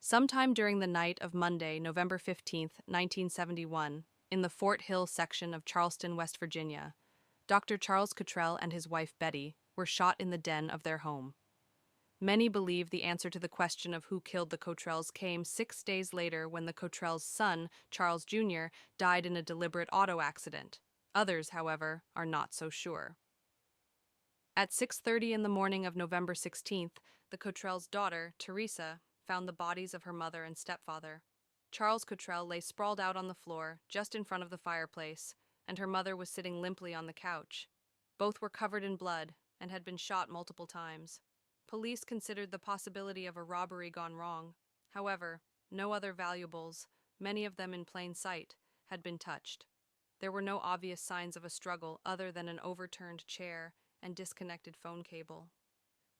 Sometime during the night of Monday, November 15th, 1971, in the Fort Hill section of Charleston, West Virginia, Dr. Charles Cottrell and his wife Betty were shot in the den of their home. Many believe the answer to the question of who killed the Cotrells came 6 days later when the Cotrells' son, Charles Jr., died in a deliberate auto accident. Others, however, are not so sure. At 6:30 in the morning of November 16th, the Cotrells' daughter, Teresa, found the bodies of her mother and stepfather. Charles Cotrell lay sprawled out on the floor, just in front of the fireplace, and her mother was sitting limply on the couch. Both were covered in blood and had been shot multiple times. Police considered the possibility of a robbery gone wrong. However, no other valuables, many of them in plain sight, had been touched. There were no obvious signs of a struggle other than an overturned chair and disconnected phone cable.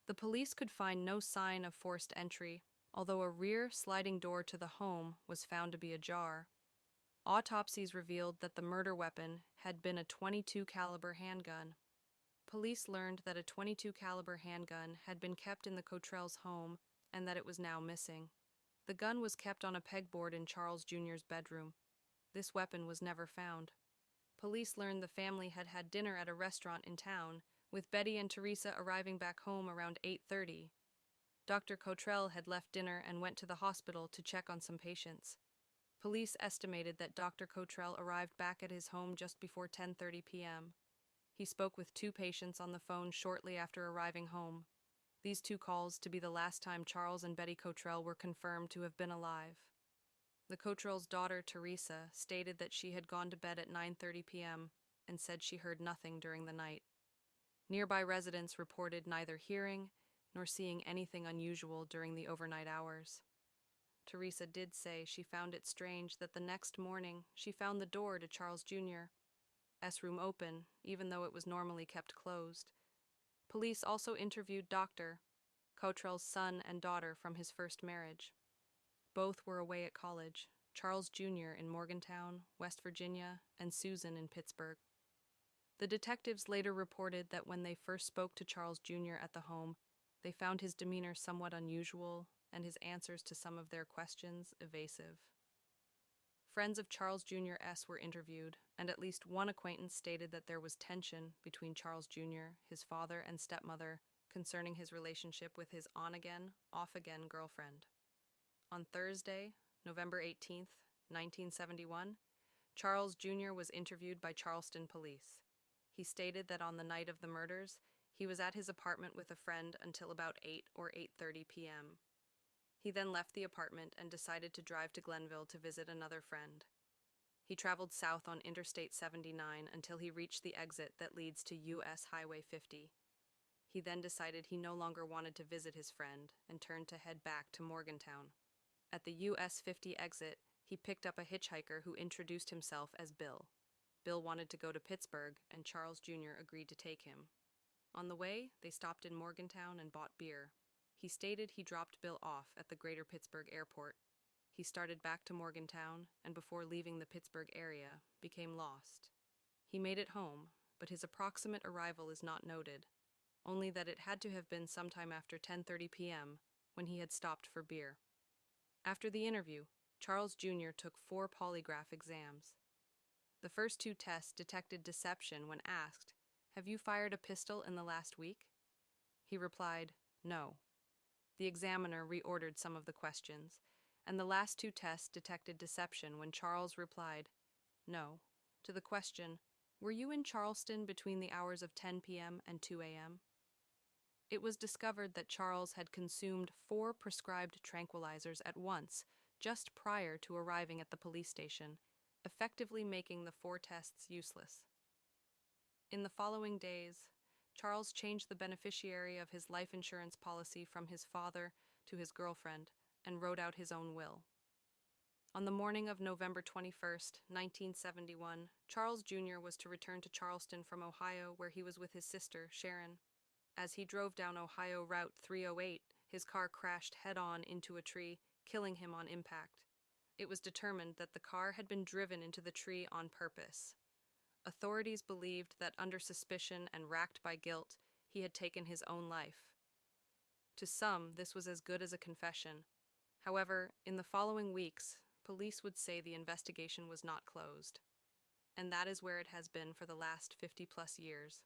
The police could find no sign of forced entry, although a rear sliding door to the home was found to be ajar. Autopsies revealed that the murder weapon had been a .22 caliber handgun. Police learned that a .22 caliber handgun had been kept in the Cotrell's home and that it was now missing. The gun was kept on a pegboard in Charles Jr.'s bedroom. This weapon was never found. Police learned the family had had dinner at a restaurant in town, with Betty and Teresa arriving back home around 8:30. Dr. Cotrell had left dinner and went to the hospital to check on some patients. Police estimated that Dr. Cotrell arrived back at his home just before 10:30 p.m. He spoke with 2 patients on the phone shortly after arriving home. These 2 calls to be the last time Charles and Betty Cotrell were confirmed to have been alive. The Cotrell's daughter, Teresa, stated that she had gone to bed at 9:30 p.m. and said she heard nothing during the night. Nearby residents reported neither hearing nor seeing anything unusual during the overnight hours. Teresa did say she found it strange that the next morning she found the door to Charles Jr.'s room open, even though it was normally kept closed. Police also interviewed Dr. Cotrell's son and daughter from his first marriage. Both were away at college, Charles Jr. in Morgantown, West Virginia, and Susan in Pittsburgh. The detectives later reported that when they first spoke to Charles Jr. at the home, they found his demeanor somewhat unusual and his answers to some of their questions evasive. Friends of Charles Jr.'s were interviewed, and at least one acquaintance stated that there was tension between Charles Jr., his father, and stepmother concerning his relationship with his on-again, off-again girlfriend. On Thursday, November 18th, 1971, Charles Jr. was interviewed by Charleston police. He stated that on the night of the murders, he was at his apartment with a friend until about 8 or 8:30 p.m. He then left the apartment and decided to drive to Glenville to visit another friend. He traveled south on Interstate 79 until he reached the exit that leads to U.S. Highway 50. He then decided he no longer wanted to visit his friend and turned to head back to Morgantown. At the U.S. 50 exit, he picked up a hitchhiker who introduced himself as Bill. Bill wanted to go to Pittsburgh, and Charles Jr. agreed to take him. On the way, they stopped in Morgantown and bought beer. He stated he dropped Bill off at the Greater Pittsburgh Airport. He started back to Morgantown, and before leaving the Pittsburgh area, became lost. He made it home, but his approximate arrival is not noted, only that it had to have been sometime after 10:30 p.m. when he had stopped for beer. After the interview, Charles Jr. took 4 polygraph exams. The first 2 tests detected deception when asked, "Have you fired a pistol in the last week?" He replied, "No." The examiner reordered some of the questions, and the last 2 tests detected deception when Charles replied, "No," to the question, "Were you in Charleston between the hours of 10 p.m. and 2 a.m.?" It was discovered that Charles had consumed 4 prescribed tranquilizers at once, just prior to arriving at the police station, effectively making the 4 tests useless. In the following days, Charles changed the beneficiary of his life insurance policy from his father to his girlfriend and wrote out his own will. On the morning of November 21st, 1971, Charles Jr. was to return to Charleston from Ohio, where he was with his sister, Sharon. As he drove down Ohio Route 308, his car crashed head-on into a tree, killing him on impact. It was determined that the car had been driven into the tree on purpose. Authorities believed that under suspicion and racked by guilt, he had taken his own life. To some, this was as good as a confession. However, in the following weeks, police would say the investigation was not closed, and that is where it has been for the last 50-plus years.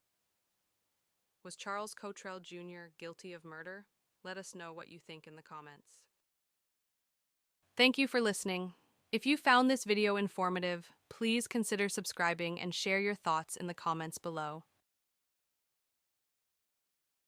Was Charles Cotrell Jr. guilty of murder? Let us know what you think in the comments. Thank you for listening. If you found this video informative, please consider subscribing and share your thoughts in the comments below.